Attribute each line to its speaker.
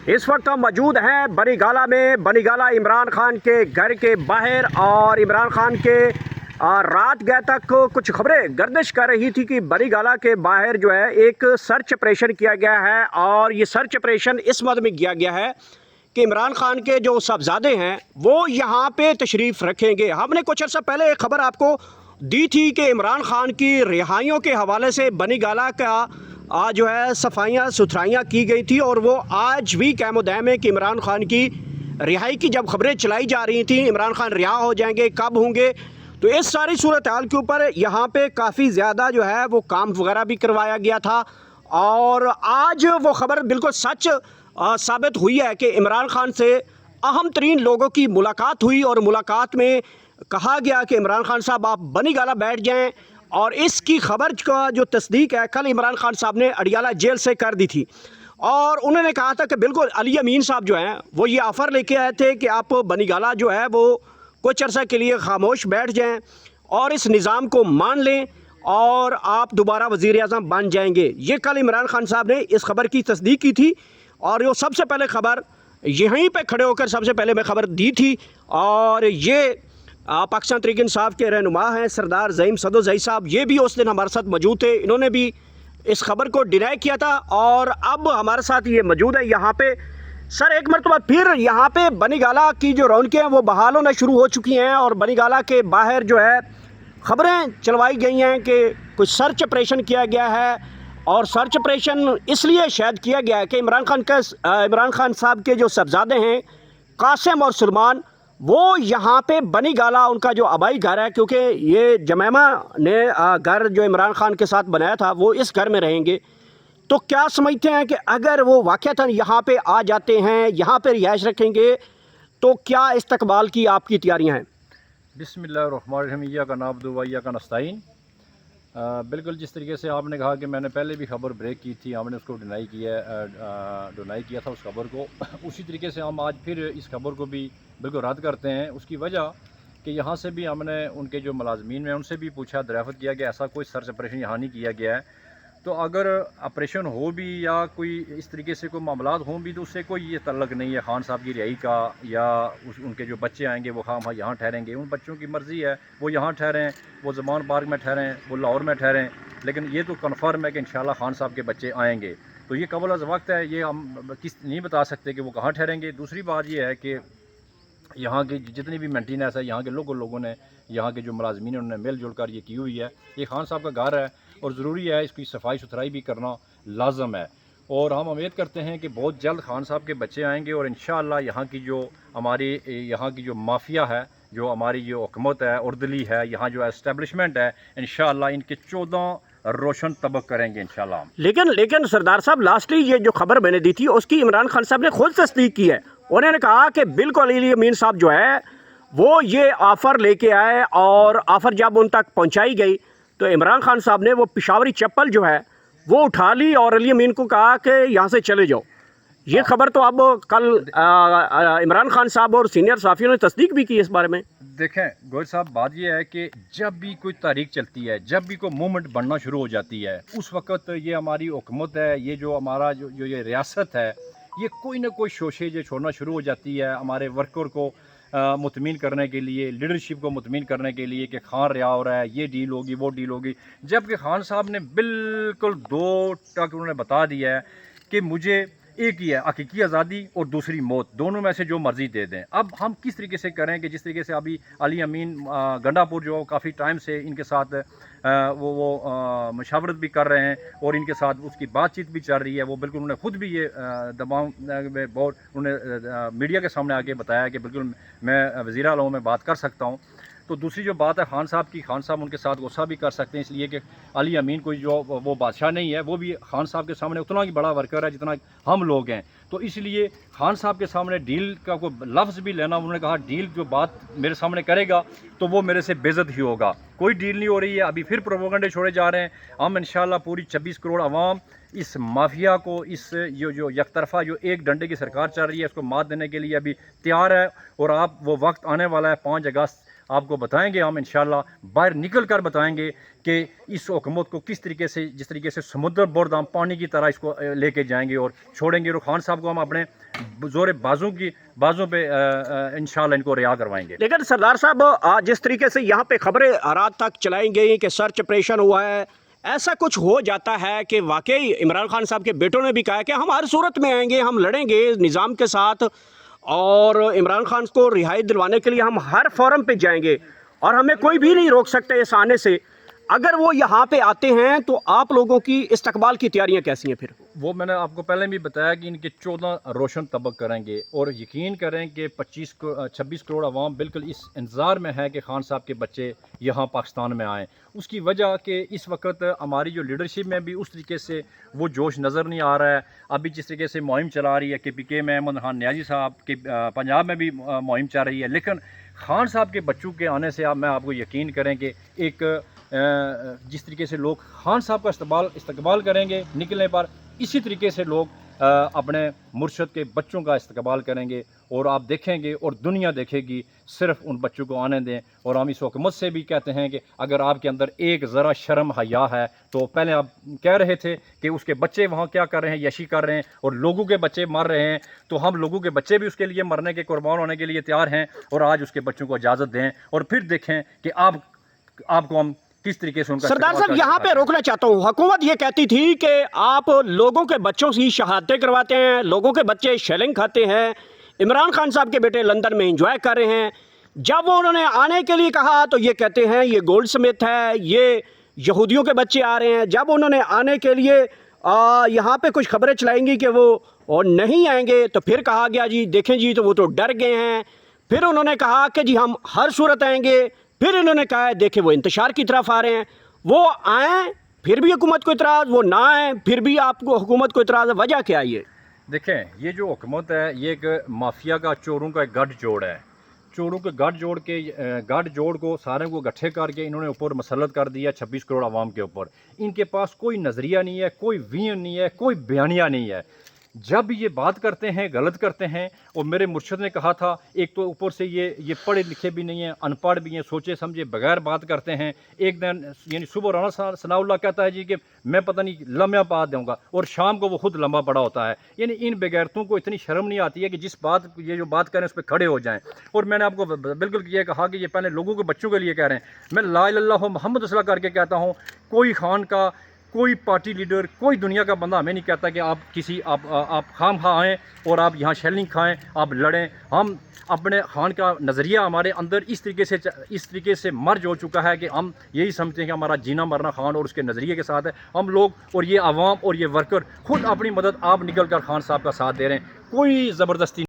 Speaker 1: اس وقت ہم موجود ہیں بنی گالہ میں۔ بنی گالہ عمران خان کے گھر کے باہر، اور عمران خان کے رات گئے تک کچھ خبریں گردش کر رہی تھی کہ بنی گالہ کے باہر جو ہے ایک سرچ آپریشن کیا گیا ہے، اور یہ سرچ آپریشن اس مد میں کیا گیا ہے کہ عمران خان کے جو صاحبزادے ہیں وہ یہاں پہ تشریف رکھیں گے۔ ہم نے کچھ عرصہ پہلے ایک خبر آپ کو دی تھی کہ عمران خان کی رہائیوں کے حوالے سے بنی گالہ کا جو ہے صفائیاں ستھرائیاں کی گئی تھی، اور وہ آج بھی قائم و دائم ہے کہ عمران خان کی رہائی کی جب خبریں چلائی جا رہی تھیں عمران خان رہا ہو جائیں گے، کب ہوں گے، تو اس ساری صورتحال کے اوپر یہاں پہ کافی زیادہ جو ہے وہ کام وغیرہ بھی کروایا گیا تھا، اور آج وہ خبر بالکل سچ ثابت ہوئی ہے کہ عمران خان سے اہم ترین لوگوں کی ملاقات ہوئی، اور ملاقات میں کہا گیا کہ عمران خان صاحب آپ بنی گالہ بیٹھ جائیں، اور اس کی خبر کا جو تصدیق ہے کل عمران خان صاحب نے اڈیالہ جیل سے کر دی تھی، اور انہوں نے کہا تھا کہ بالکل علی امین صاحب جو ہیں وہ یہ آفر لے کے آئے تھے کہ آپ بنی گالہ جو ہے وہ کچھ عرصہ کے لیے خاموش بیٹھ جائیں اور اس نظام کو مان لیں، اور آپ دوبارہ وزیر اعظم بن جائیں گے۔ یہ کل عمران خان صاحب نے اس خبر کی تصدیق کی تھی، اور وہ سب سے پہلے خبر یہیں پہ کھڑے ہو کر سب سے پہلے میں خبر دی تھی، اور یہ پاکستان تحریک انصاف کے رہنما ہیں سردار زعیم سدوزئی صاحب، یہ بھی اس دن ہمارے ساتھ موجود تھے، انہوں نے بھی اس خبر کو ڈینائی کیا تھا، اور اب ہمارے ساتھ یہ موجود ہے یہاں پہ۔ سر ایک مرتبہ پھر یہاں پہ بنی گالہ کی جو رونقیں ہیں وہ بحال ہونا شروع ہو چکی ہیں، اور بنی گالہ کے باہر جو ہے خبریں چلوائی گئی ہیں کہ کچھ سرچ آپریشن کیا گیا ہے، اور سرچ آپریشن اس لیے شاید کیا گیا ہے کہ عمران خان صاحب کے جو صاحبزادے ہیں قاسم اور سلمان، وہ یہاں پہ بنی گالہ ان کا جو آبائی گھر ہے، کیونکہ یہ جمیمہ نے گھر جو عمران خان کے ساتھ بنایا تھا وہ اس گھر میں رہیں گے، تو کیا سمجھتے ہیں کہ اگر وہ واقعتاً یہاں پہ آ جاتے ہیں، یہاں پہ رہائش رکھیں گے، تو کیا استقبال کی آپ کی تیاریاں ہیں؟
Speaker 2: بسم اللہ الرحمن الرحیم، ایاک نعبد و ایاک نستعین۔ بالکل جس طریقے سے آپ نے کہا کہ میں نے پہلے بھی خبر بریک کی تھی، ہم نے اس کو ڈینائی کیا تھا اس خبر کو، اسی طریقے سے ہم آج پھر اس خبر کو بھی بالکل رد کرتے ہیں۔ اس کی وجہ کہ یہاں سے بھی ہم نے ان کے جو ملازمین ہیں ان سے بھی پوچھا، دریافت کیا کہ ایسا کوئی سرچ آپریشن یہاں نہیں کیا گیا ہے، تو اگر آپریشن ہو بھی یا کوئی اس طریقے سے کوئی معاملات ہوں بھی تو اس سے کوئی یہ تعلق نہیں ہے خان صاحب کی رہائی کا، یا ان کے جو بچے آئیں گے وہ خواہ یہاں ٹھہریں گے، ان بچوں کی مرضی ہے وہ یہاں ٹھہریں، وہ زمان پارک میں ٹھہریں، وہ لاہور میں ٹھہریں، لیکن یہ تو کنفرم ہے کہ انشاءاللہ خان صاحب کے بچے آئیں گے، تو یہ قبل از وقت ہے، یہ ہم نہیں بتا سکتے کہ وہ کہاں ٹھہریں گے۔ دوسری بات یہ ہے کہ یہاں کی جتنی بھی مینٹیننس ہے، یہاں کے لوگوں نے، یہاں کے جو ملازمین ہیں انہوں نے مل جل کر یہ کی ہوئی ہے، یہ خان صاحب کا گھر ہے اور ضروری ہے اس کی صفائی ستھرائی بھی کرنا لازم ہے، اور ہم امید کرتے ہیں کہ بہت جلد خان صاحب کے بچے آئیں گے، اور انشاءاللہ یہاں کی جو ہماری یہاں کی جو مافیا ہے، جو ہماری جو حکومت ہے اردلی ہے، یہاں جو اسٹیبلشمنٹ ہے، انشاءاللہ ان کے 14 روشن طبق کریں گے انشاءاللہ۔
Speaker 1: لیکن سردار صاحب لاسٹلی یہ جو خبر میں نے دی تھی اس کی عمران خان صاحب نے خود تصدیق کی ہے، انہوں نے کہا کہ بالکل علی امین صاحب جو ہے وہ یہ آفر لے کے آئے، اور آفر جب ان تک پہنچائی گئی تو عمران خان صاحب نے وہ پشاوری چپل جو ہے وہ اٹھا لی، اور علی امین کو کہا کہ یہاں سے چلے جاؤ۔ یہ خبر تو اب کل عمران خان صاحب اور سینئر صحافیوں نے تصدیق بھی کی اس بارے میں۔
Speaker 2: دیکھیں گوہر صاحب، بات یہ ہے کہ جب بھی کوئی تحریک چلتی ہے، جب بھی کوئی موومنٹ بننا شروع ہو جاتی ہے، اس وقت یہ ہماری حکومت ہے، یہ جو ہمارا جو یہ ریاست ہے، یہ کوئی نہ کوئی شوشے جو چھوڑنا شروع ہو جاتی ہے ہمارے ورکر کو مطمئن کرنے کے لیے، لیڈرشپ کو مطمئن کرنے کے لیے کہ خان رہا ہو رہا ہے، یہ ڈیل ہوگی وہ ڈیل ہوگی، جبکہ خان صاحب نے بالکل دو ٹک انہوں نے بتا دیا ہے کہ مجھے ایک ہی ہے، حقیقی آزادی اور دوسری موت، دونوں میں سے جو مرضی دے دیں۔ اب ہم کس طریقے سے کریں کہ جس طریقے سے ابھی علی امین گنڈا پور جو کافی ٹائم سے ان کے ساتھ وہ مشاورت بھی کر رہے ہیں، اور ان کے ساتھ اس کی بات چیت بھی چل رہی ہے، وہ بالکل انہوں نے خود بھی یہ دباؤ میں بہت انہوں نے میڈیا کے سامنے آ کے بتایا کہ بالکل میں وزیر اعلیٰ میں بات کر سکتا ہوں۔ تو دوسری جو بات ہے خان صاحب کی، خان صاحب ان کے ساتھ غصہ بھی کر سکتے ہیں، اس لیے کہ علی امین کوئی جو وہ بادشاہ نہیں ہے، وہ بھی خان صاحب کے سامنے اتنا ہی بڑا ورکر ہے جتنا ہم لوگ ہیں، تو اس لیے خان صاحب کے سامنے ڈیل کا کوئی لفظ بھی لینا، انہوں نے کہا ڈیل جو بات میرے سامنے کرے گا تو وہ میرے سے بے عزت ہی ہوگا، کوئی ڈیل نہیں ہو رہی ہے۔ ابھی پھر پروپیگنڈے چھوڑے جا رہے ہیں، ہم انشاءاللہ پوری 26 کروڑ عوام اس مافیا کو، اس جو یک طرفہ جو ایک ڈنڈے کی سرکار چل رہی ہے، اس کو مات دینے کے لیے ابھی تیار ہے، اور آپ وہ وقت آنے والا ہے 5 اگست آپ کو بتائیں گے ہم انشاءاللہ باہر نکل کر بتائیں گے کہ اس حکومت کو کس طریقے سے جس طریقے سے سمندر برد ہم پانی کی طرح اس کو لے کے جائیں گے اور چھوڑیں گے اور خان صاحب کو ہم اپنے زور بازوں پہ انشاءاللہ ان کو رہا کروائیں گے.
Speaker 1: لیکن سردار صاحب جس طریقے سے یہاں پہ خبریں رات تک چلائی گئی کہ سرچ آپریشن ہوا ہے، ایسا کچھ ہو جاتا ہے کہ واقعی عمران خان صاحب کے بیٹوں نے بھی کہا کہ ہم ہر صورت میں آئیں گے، ہم لڑیں گے نظام کے ساتھ اور عمران خان کو رہائی دلوانے کے لیے ہم ہر فورم پہ جائیں گے اور ہمیں کوئی بھی نہیں روک سکتے اس آنے سے. اگر وہ یہاں پہ آتے ہیں تو آپ لوگوں کی استقبال کی تیاریاں کیسی ہیں پھر؟
Speaker 2: وہ میں نے آپ کو پہلے بھی بتایا کہ ان کے 14 روشن طبق کریں گے اور یقین کریں کہ 26 کروڑ عوام بالکل اس انتظار میں ہے کہ خان صاحب کے بچے یہاں پاکستان میں آئیں. اس کی وجہ کہ اس وقت ہماری جو لیڈرشپ میں بھی اس طریقے سے وہ جوش نظر نہیں آ رہا ہے. ابھی جس طریقے سے مہم چلا رہی ہے کہ پی کے میں احمد خان نیازی صاحب کی پنجاب میں بھی مہم چل رہی ہے، لیکن خان صاحب کے بچوں کے آنے سے میں آپ کو یقین کریں کہ ایک جس طریقے سے لوگ خان صاحب کا استقبال کریں گے نکلنے پر، اسی طریقے سے لوگ اپنے مرشد کے بچوں کا استقبال کریں گے اور آپ دیکھیں گے اور دنیا دیکھے گی. صرف ان بچوں کو آنے دیں. اور ہم اس حکومت سے بھی کہتے ہیں کہ اگر آپ کے اندر ایک ذرا شرم حیا ہے تو پہلے آپ کہہ رہے تھے کہ اس کے بچے وہاں کیا کر رہے ہیں، یشی کر رہے ہیں اور لوگوں کے بچے مر رہے ہیں، تو ہم لوگوں کے بچے بھی اس کے لیے مرنے کے قربان ہونے کے لیے تیار ہیں اور آج اس کے بچوں کو اجازت دیں اور پھر دیکھیں کہ آپ کو ہم کس طریقے سے ان کا
Speaker 1: سردار صاحب یہاں پہ روکنا چاہتا ہوں، حکومت یہ کہتی تھی کہ آپ لوگوں کے بچوں سے شہادتیں کرواتے ہیں، لوگوں کے بچے شیلنگ کھاتے ہیں، عمران خان صاحب کے بیٹے لندن میں انجوائے کر رہے ہیں. جب وہ انہوں نے آنے کے لیے کہا تو یہ کہتے ہیں یہ گولڈ سمتھ ہے، یہ یہودیوں کے بچے آ رہے ہیں. جب انہوں نے آنے کے لیے یہاں پہ کچھ خبریں چلائیں گی کہ وہ اور نہیں آئیں گے تو پھر کہا گیا جی دیکھیں جی تو وہ تو ڈر گئے ہیں. پھر انہوں نے کہا کہ جی ہم ہر صورت آئیں گے. پھر انہوں نے کہا ہے دیکھیں وہ انتشار کی طرف آ رہے ہیں، وہ آئیں پھر بھی حکومت کو اعتراض، وہ نہ آئیں پھر بھی آپ کو حکومت کو اعتراض ہے. وجہ کیا ہے؟
Speaker 2: دیکھیں یہ جو حکومت ہے یہ ایک مافیا کا چوروں کا ایک گٹھ جوڑ ہے. چوروں کے گٹھ جوڑ کو سارے کو گٹھے کر کے انہوں نے اوپر مسلط کر دیا 26 کروڑ عوام کے اوپر. ان کے پاس کوئی نظریہ نہیں ہے، کوئی ویژن نہیں ہے، کوئی بیانیہ نہیں ہے. جب یہ بات کرتے ہیں غلط کرتے ہیں. اور میرے مرشد نے کہا تھا ایک تو اوپر سے یہ پڑھے لکھے بھی نہیں ہیں، ان پڑھ بھی ہیں، سوچے سمجھے بغیر بات کرتے ہیں. ایک دن یعنی صبح رانا ثناء اللہ کہتا ہے جی کہ میں پتہ نہیں لمحہ پا دوں گا اور شام کو وہ خود لمبا پڑا ہوتا ہے. یعنی ان بغیرتوں کو اتنی شرم نہیں آتی ہے کہ یہ جو بات کریں اس پہ کھڑے ہو جائیں. اور میں نے آپ کو بالکل یہ کہا کہ یہ پہلے لوگوں کے بچوں کے لیے کہہ رہے ہیں. میں لا الہ الا اللہ محمد رسول اللہ کر کے کہتا ہوں، کوئی خان کا کوئی پارٹی لیڈر کوئی دنیا کا بندہ ہمیں نہیں کہتا کہ آپ خام خواہ آئیں اور آپ یہاں شیلنگ کھائیں، آپ لڑیں. ہم اپنے خان کا نظریہ ہمارے اندر اس طریقے سے مرج ہو چکا ہے کہ ہم یہی سمجھتے ہیں کہ ہمارا جینا مرنا خان اور اس کے نظریے کے ساتھ ہے. ہم لوگ اور یہ عوام اور یہ ورکر خود اپنی مدد آپ نکل کر خان صاحب کا ساتھ دے رہے ہیں. کوئی زبردستی